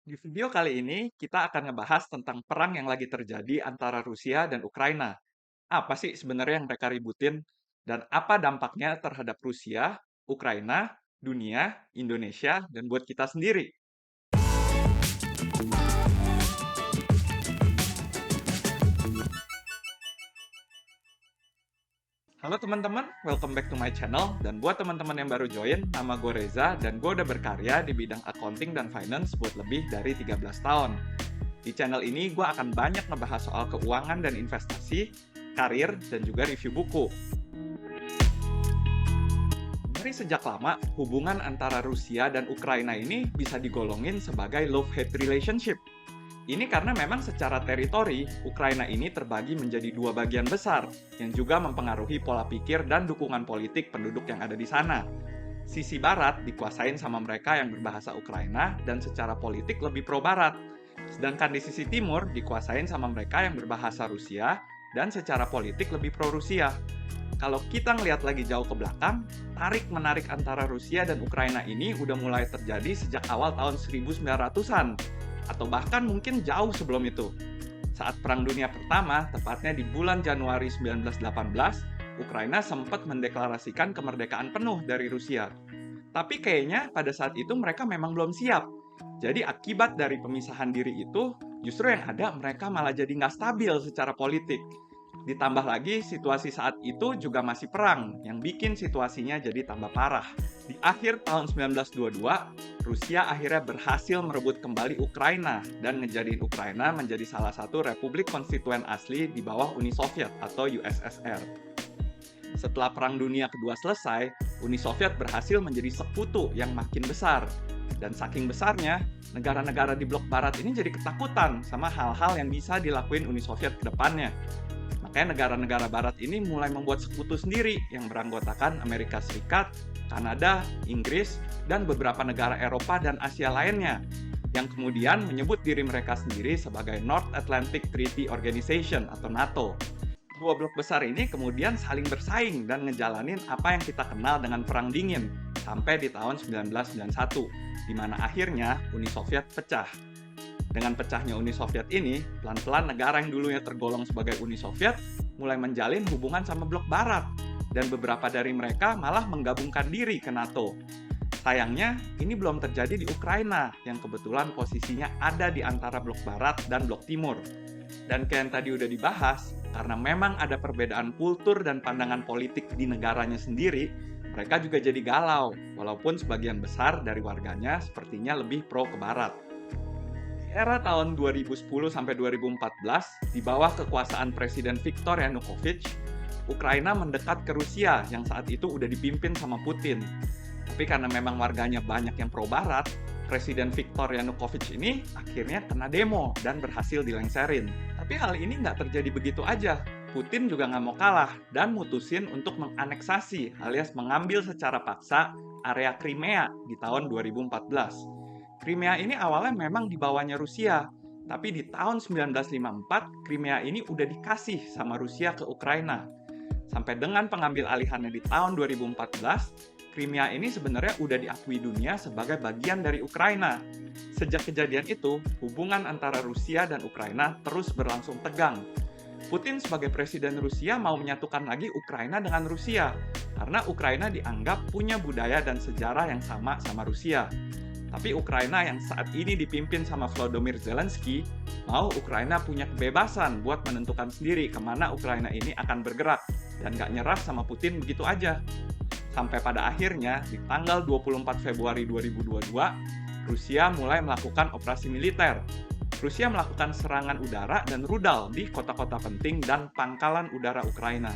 Di video kali ini, kita akan ngebahas tentang perang yang lagi terjadi antara Rusia dan Ukraina. Apa sih sebenarnya yang mereka ributin? Dan apa dampaknya terhadap Rusia, Ukraina, dunia, Indonesia, dan buat kita sendiri? Halo teman-teman, welcome back to my channel. Dan buat teman-teman yang baru join, nama gue Reza dan gue udah berkarya di bidang accounting dan finance buat lebih dari 13 tahun. Di channel ini, gue akan banyak ngebahas soal keuangan dan investasi, karir, dan juga review buku. Dari sejak lama, hubungan antara Rusia dan Ukraina ini bisa digolongin sebagai love-hate relationship. Ini karena memang secara teritori, Ukraina ini terbagi menjadi dua bagian besar, yang juga mempengaruhi pola pikir dan dukungan politik penduduk yang ada di sana. Sisi barat dikuasain sama mereka yang berbahasa Ukraina dan secara politik lebih pro-barat. Sedangkan di sisi timur dikuasain sama mereka yang berbahasa Rusia dan secara politik lebih pro-Rusia. Kalau kita ngelihat lagi jauh ke belakang, tarik-menarik antara Rusia dan Ukraina ini udah mulai terjadi sejak awal tahun 1900-an, atau bahkan mungkin jauh sebelum itu. Saat Perang Dunia Pertama, tepatnya di bulan Januari 1918, Ukraina sempat mendeklarasikan kemerdekaan penuh dari Rusia. Tapi kayaknya pada saat itu mereka memang belum siap. Jadi akibat dari pemisahan diri itu, justru yang ada mereka malah jadi nggak stabil secara politik. Ditambah lagi situasi saat itu juga masih perang, yang bikin situasinya jadi tambah parah. Di akhir tahun 1922, Rusia akhirnya berhasil merebut kembali Ukraina dan ngejadiin Ukraina menjadi salah satu republik konstituen asli di bawah Uni Soviet atau USSR. Setelah Perang Dunia Kedua selesai, Uni Soviet berhasil menjadi sekutu yang makin besar. Dan saking besarnya, negara-negara di blok barat ini jadi ketakutan sama hal-hal yang bisa dilakuin Uni Soviet ke depannya. Makanya negara-negara barat ini mulai membuat sekutu sendiri yang beranggotakan Amerika Serikat, Kanada, Inggris, dan beberapa negara Eropa dan Asia lainnya, yang kemudian menyebut diri mereka sendiri sebagai North Atlantic Treaty Organization atau NATO. Dua blok besar ini kemudian saling bersaing dan ngejalanin apa yang kita kenal dengan Perang Dingin sampai di tahun 1991, di mana akhirnya Uni Soviet pecah. Dengan pecahnya Uni Soviet ini, pelan-pelan negara yang dulunya tergolong sebagai Uni Soviet mulai menjalin hubungan sama blok barat, dan beberapa dari mereka malah menggabungkan diri ke NATO. Sayangnya, ini belum terjadi di Ukraina, yang kebetulan posisinya ada di antara blok barat dan blok timur. Dan kayak yang tadi udah dibahas, karena memang ada perbedaan kultur dan pandangan politik di negaranya sendiri, mereka juga jadi galau, walaupun sebagian besar dari warganya sepertinya lebih pro ke barat. Era tahun 2010 sampai 2014, di bawah kekuasaan Presiden Viktor Yanukovych, Ukraina mendekat ke Rusia yang saat itu udah dipimpin sama Putin. Tapi karena memang warganya banyak yang pro-barat, Presiden Viktor Yanukovych ini akhirnya kena demo dan berhasil dilengserin. Tapi hal ini nggak terjadi begitu aja. Putin juga nggak mau kalah dan mutusin untuk menganeksasi alias mengambil secara paksa area Crimea di tahun 2014. Crimea ini awalnya memang di bawahnya Rusia, tapi di tahun 1954, Crimea ini udah dikasih sama Rusia ke Ukraina. Sampai dengan pengambil alihannya di tahun 2014, Crimea ini sebenarnya udah diakui dunia sebagai bagian dari Ukraina. Sejak kejadian itu, hubungan antara Rusia dan Ukraina terus berlangsung tegang. Putin sebagai presiden Rusia mau menyatukan lagi Ukraina dengan Rusia, karena Ukraina dianggap punya budaya dan sejarah yang sama Rusia. Tapi Ukraina yang saat ini dipimpin sama Volodymyr Zelensky, mau Ukraina punya kebebasan buat menentukan sendiri kemana Ukraina ini akan bergerak, dan gak nyerah sama Putin begitu aja. Sampai pada akhirnya, di tanggal 24 Februari 2022, Rusia mulai melakukan operasi militer. Rusia melakukan serangan udara dan rudal di kota-kota penting dan pangkalan udara Ukraina.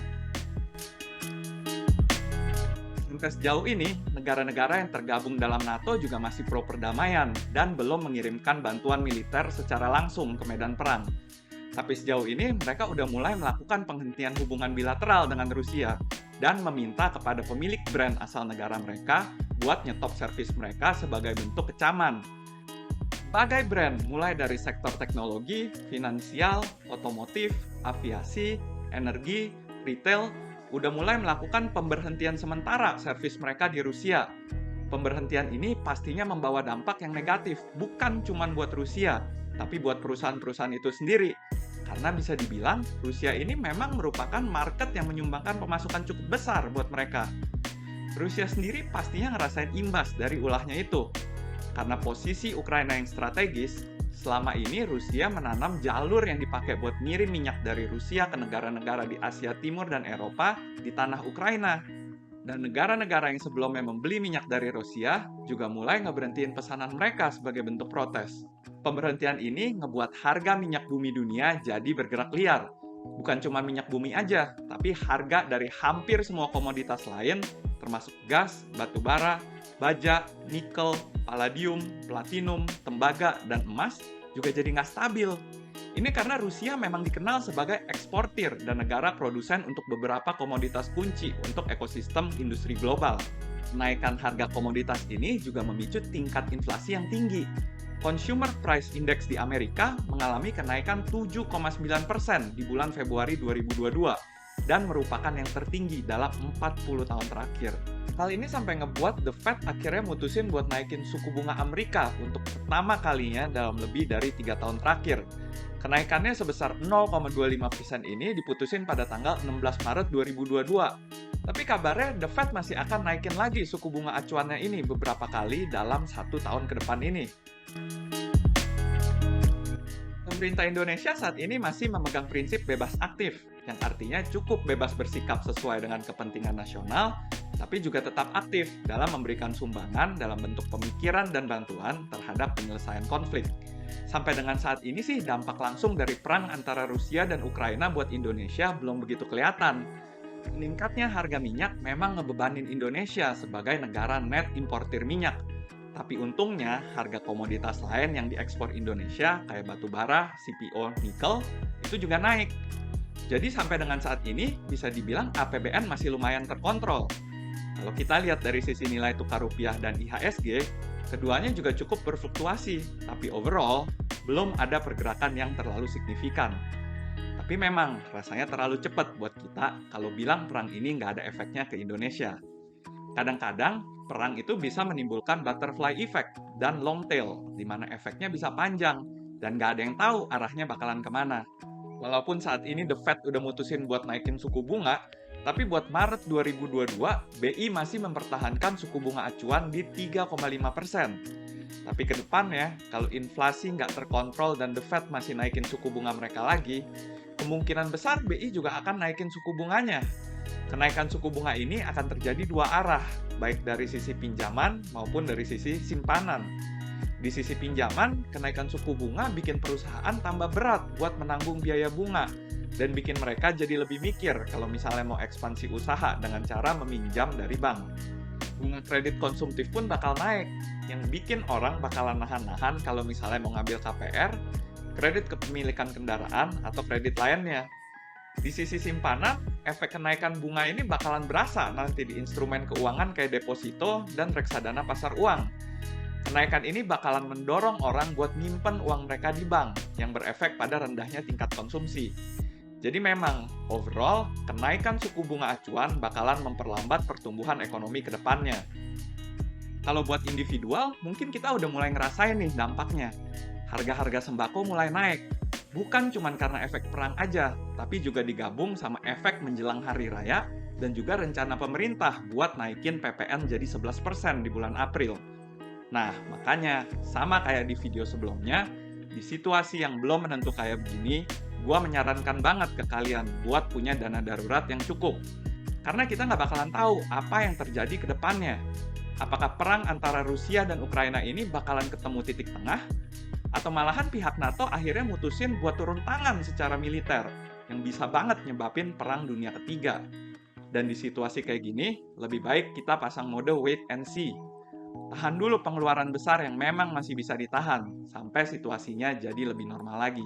Sampai sejauh ini, negara-negara yang tergabung dalam NATO juga masih pro perdamaian dan belum mengirimkan bantuan militer secara langsung ke medan perang. Tapi sejauh ini, mereka udah mulai melakukan penghentian hubungan bilateral dengan Rusia dan meminta kepada pemilik brand asal negara mereka buat nyetop servis mereka sebagai bentuk kecaman. Berbagai brand, mulai dari sektor teknologi, finansial, otomotif, aviasi, energi, retail, udah mulai melakukan pemberhentian sementara servis mereka di Rusia. Pemberhentian ini pastinya membawa dampak yang negatif, bukan cuma buat Rusia, tapi buat perusahaan-perusahaan itu sendiri. Karena bisa dibilang, Rusia ini memang merupakan market yang menyumbangkan pemasukan cukup besar buat mereka. Rusia sendiri pastinya ngerasain imbas dari ulahnya itu. Karena posisi Ukraina yang strategis, selama ini Rusia menanam jalur yang dipakai buat ngirim minyak dari Rusia ke negara-negara di Asia Timur dan Eropa di tanah Ukraina. Dan negara-negara yang sebelumnya membeli minyak dari Rusia juga mulai ngeberhentiin pesanan mereka sebagai bentuk protes. Pemberhentian ini ngebuat harga minyak bumi dunia jadi bergerak liar. Bukan cuma minyak bumi aja, tapi harga dari hampir semua komoditas lain, termasuk gas, batu bara, baja, nikel, palladium, platinum, tembaga, dan emas juga jadi nggak stabil. Ini karena Rusia memang dikenal sebagai eksportir dan negara produsen untuk beberapa komoditas kunci untuk ekosistem industri global. Kenaikan harga komoditas ini juga memicu tingkat inflasi yang tinggi. Consumer Price Index di Amerika mengalami kenaikan 7,9% di bulan Februari 2022 dan merupakan yang tertinggi dalam 40 tahun terakhir. Hal ini sampai ngebuat The Fed akhirnya mutusin buat naikin suku bunga Amerika untuk pertama kalinya dalam lebih dari 3 tahun terakhir. Kenaikannya sebesar 0,25% ini diputusin pada tanggal 16 Maret 2022. Tapi kabarnya The Fed masih akan naikin lagi suku bunga acuannya ini beberapa kali dalam 1 tahun ke depan ini. Pemerintah Indonesia saat ini masih memegang prinsip bebas aktif, yang artinya cukup bebas bersikap sesuai dengan kepentingan nasional, tapi juga tetap aktif dalam memberikan sumbangan dalam bentuk pemikiran dan bantuan terhadap penyelesaian konflik. Sampai dengan saat ini sih dampak langsung dari perang antara Rusia dan Ukraina buat Indonesia belum begitu kelihatan. Meningkatnya harga minyak memang ngebebanin Indonesia sebagai negara net importir minyak. Tapi untungnya harga komoditas lain yang diekspor Indonesia kayak batu bara, CPO, nikel itu juga naik. Jadi sampai dengan saat ini bisa dibilang APBN masih lumayan terkontrol. Kalau kita lihat dari sisi nilai tukar rupiah dan IHSG, keduanya juga cukup berfluktuasi, tapi overall belum ada pergerakan yang terlalu signifikan. Tapi memang rasanya terlalu cepat buat kita kalau bilang perang ini nggak ada efeknya ke Indonesia. Kadang-kadang perang itu bisa menimbulkan butterfly effect dan long tail, di mana efeknya bisa panjang dan nggak ada yang tahu arahnya bakalan kemana. Walaupun saat ini The Fed udah mutusin buat naikin suku bunga, tapi buat Maret 2022, BI masih mempertahankan suku bunga acuan di 3,5%. Tapi ke depannya, kalau inflasi nggak terkontrol dan The Fed masih naikin suku bunga mereka lagi, kemungkinan besar BI juga akan naikin suku bunganya. Kenaikan suku bunga ini akan terjadi dua arah, baik dari sisi pinjaman maupun dari sisi simpanan. Di sisi pinjaman, kenaikan suku bunga bikin perusahaan tambah berat buat menanggung biaya bunga, dan bikin mereka jadi lebih mikir kalau misalnya mau ekspansi usaha dengan cara meminjam dari bank. Bunga kredit konsumtif pun bakal naik, yang bikin orang bakalan nahan-nahan kalau misalnya mau ngambil KPR, kredit kepemilikan kendaraan, atau kredit lainnya. Di sisi simpanan, efek kenaikan bunga ini bakalan berasa nanti di instrumen keuangan kayak deposito dan reksadana pasar uang. Kenaikan ini bakalan mendorong orang buat nyimpen uang mereka di bank, yang berefek pada rendahnya tingkat konsumsi. Jadi memang, overall, kenaikan suku bunga acuan bakalan memperlambat pertumbuhan ekonomi ke depannya. Kalau buat individual, mungkin kita udah mulai ngerasain nih dampaknya. Harga-harga sembako mulai naik. Bukan cuma karena efek perang aja, tapi juga digabung sama efek menjelang hari raya dan juga rencana pemerintah buat naikin PPN jadi 11% di bulan April. Nah, makanya sama kayak di video sebelumnya, di situasi yang belum menentu kayak begini, gua menyarankan banget ke kalian buat punya dana darurat yang cukup. Karena kita nggak bakalan tahu apa yang terjadi ke depannya. Apakah perang antara Rusia dan Ukraina ini bakalan ketemu titik tengah? Atau malahan pihak NATO akhirnya mutusin buat turun tangan secara militer, yang bisa banget nyebabin perang dunia ketiga. Dan di situasi kayak gini, lebih baik kita pasang mode wait and see. Tahan dulu pengeluaran besar yang memang masih bisa ditahan, sampai situasinya jadi lebih normal lagi.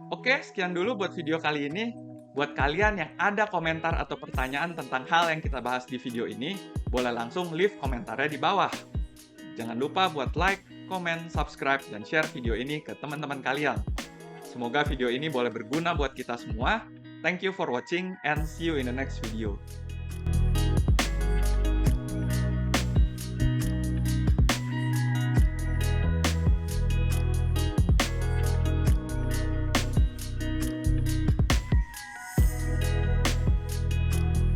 Oke, sekian dulu buat video kali ini. Buat kalian yang ada komentar atau pertanyaan tentang hal yang kita bahas di video ini, boleh langsung leave komentarnya di bawah. Jangan lupa buat like, komen, subscribe, dan share video ini ke teman-teman kalian. Semoga video ini boleh berguna buat kita semua. Thank you for watching and see you in the next video.